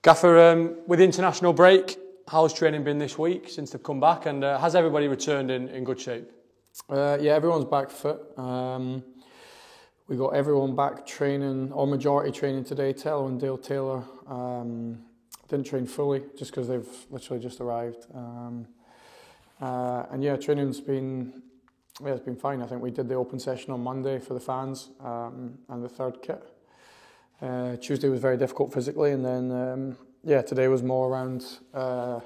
Gaffer, with the international break, how's training been this week since they've come back, and has everybody returned in good shape? Yeah, everyone's back fit. We got everyone back training, or majority training today. Tello and Dale Taylor didn't train fully just because they've literally just arrived. And yeah, training's been it's been fine. I think we did the open session on Monday for the fans and the third kit. Tuesday was very difficult physically, and then today was more around a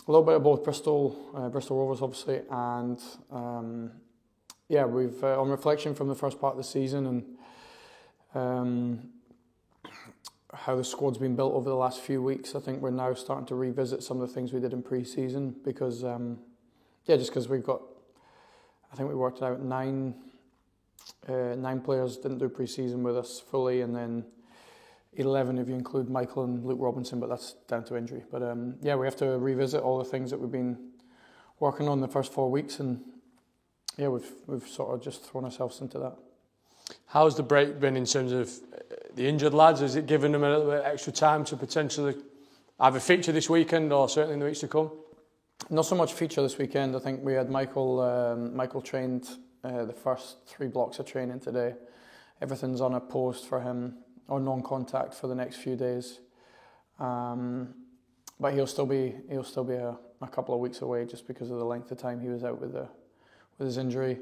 little bit of both Bristol Rovers obviously, and we've on reflection from the first part of the season and how the squad's been built over the last few weeks. I think we're now starting to revisit some of the things we did in pre-season because just because we've got, I think we worked out nine players didn't do pre-season with us fully, and then 11 if you include Michael and Luke Robinson, but that's down to injury. But we have to revisit all the things that we've been working on the first 4 weeks, and we've sort of just thrown ourselves into that. How's the break been in terms of the injured lads? Has it given them a little bit extra time to potentially either feature this weekend or certainly in the weeks to come? Not so much feature this weekend. I think we had Michael trained the first 3 blocks of training today. Everything's on a post for him, or non-contact for the next few days. But he'll still be a couple of weeks away just because of the length of time he was out with his injury.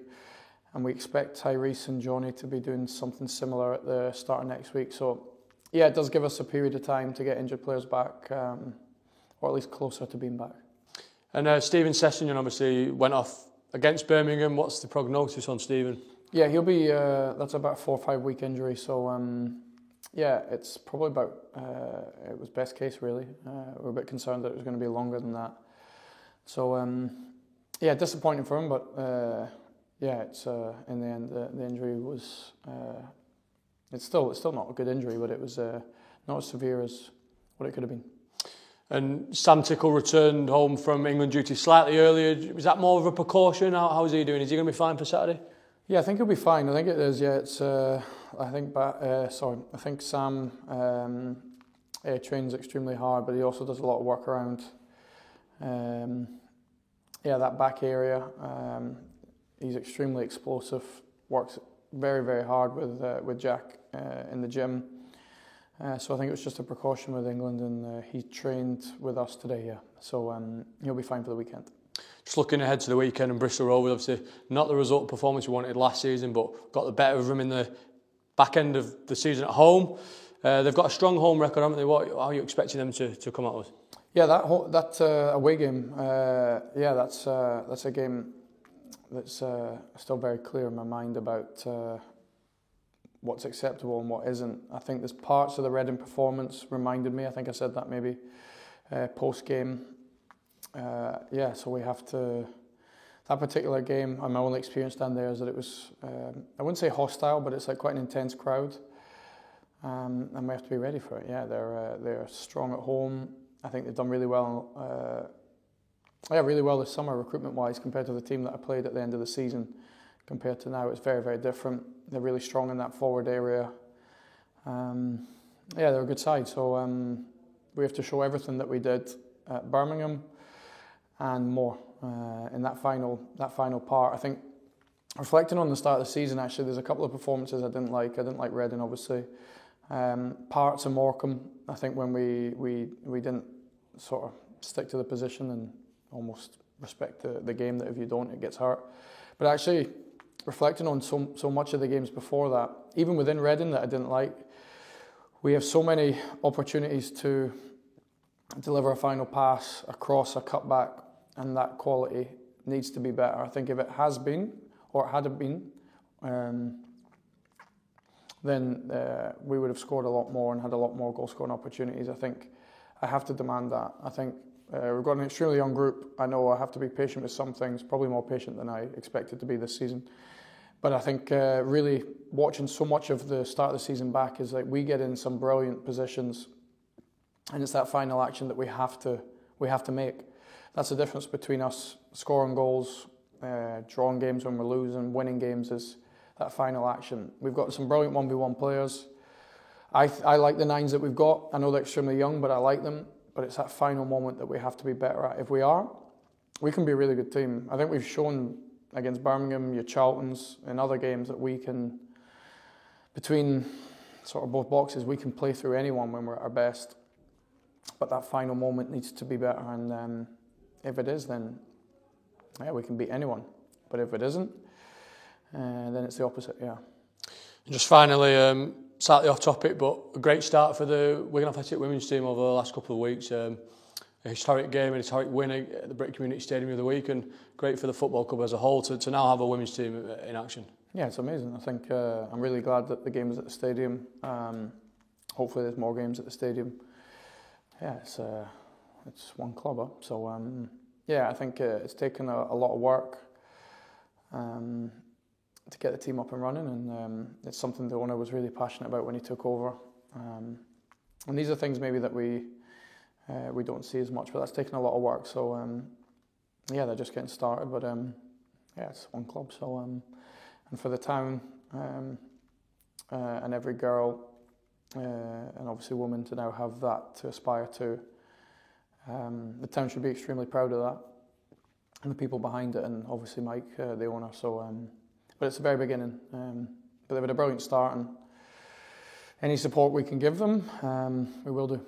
And we expect Tyrese and Johnny to be doing something similar at the start of next week. So yeah, it does give us a period of time to get injured players back, or at least closer to being back. And Stephen Sessegnon obviously went off against Birmingham. What's the prognosis on Stephen? Yeah, he'll be. That's about a 4 or 5 week injury. So it's probably about. It was best case really. We're a bit concerned that it was going to be longer than that. So disappointing for him, but it's in the end the injury was. It's still not a good injury, but it was not as severe as what it could have been. And Sam Tickle returned home from England duty slightly earlier. Was that more of a precaution? How is he doing? Is he going to be fine for Saturday? Yeah, I think he'll be fine. I think it is. Yeah, it's. I think Sam trains extremely hard, but he also does a lot of work around. That back area. He's extremely explosive. Works very, very hard with Jack in the gym. So I think it was just a precaution with England, and he trained with us today, yeah. So he'll be fine for the weekend. Just looking ahead to the weekend, and Bristol Rovers, obviously not the result performance we wanted last season, but got the better of them in the back end of the season at home. They've got a strong home record, haven't they? How are you expecting them to come out with? Yeah, that away game, that's a game that's still very clear in my mind about what's acceptable and what isn't. I think there's parts of the Reading performance reminded me, I think I said that maybe post-game. So we have to... That particular game, my only experience down there is that it was, I wouldn't say hostile, but it's like quite an intense crowd. And we have to be ready for it. Yeah, they're strong at home. I think they've done really well this summer recruitment-wise compared to the team that I played at the end of the season. Compared to now, it's very, very different. They're really strong in that forward area. They're a good side. So we have to show everything that we did at Birmingham and more in that final part. I think reflecting on the start of the season, actually, there's a couple of performances I didn't like. I didn't like Reading, obviously. Parts of Morecambe, I think when we didn't sort of stick to the position and almost respect the game, that if you don't, it gets hurt. But actually, reflecting on so much of the games before that, even within Reading that I didn't like, we have so many opportunities to deliver a final pass, a cross, a cutback, and that quality needs to be better. I think if it has been, or it had been, then we would have scored a lot more and had a lot more goal-scoring opportunities. I think I have to demand that. I think we've got an extremely young group. I know I have to be patient with some things, probably more patient than I expected to be this season. But I think really watching so much of the start of the season back is like we get in some brilliant positions, and it's that final action that we have to make. That's the difference between us scoring goals, drawing games when we're losing, winning games is that final action. We've got some brilliant 1v1 players. I like the nines that we've got. I know they're extremely young, but I like them. But it's that final moment that we have to be better at. If we are, we can be a really good team. I think we've shown against Birmingham, your Charltons, in other games that we can, between sort of both boxes, we can play through anyone when we're at our best. But that final moment needs to be better, and if it is, then yeah, we can beat anyone. But if it isn't, then it's the opposite, yeah. And just finally, slightly off topic, but a great start for the Wigan Athletic women's team over the last couple of weeks. A historic game, a historic win at the Brick Community Stadium the other week, and great for the football club as a whole to now have a women's team in action. Yeah, it's amazing. I think I'm really glad that the game is at the stadium. Hopefully there's more games at the stadium. Yeah, it's one club, huh? So yeah, I think it's taken a lot of work to get the team up and running, and it's something the owner was really passionate about when he took over. And these are things maybe that we don't see as much, but that's taken a lot of work. So yeah, they're just getting started, but yeah, it's one club. So and for the town and every girl and obviously woman to now have that to aspire to, the town should be extremely proud of that, and the people behind it, and obviously Mike, the owner. So, but it's the very beginning. But they've had a brilliant start, and any support we can give them, we will do.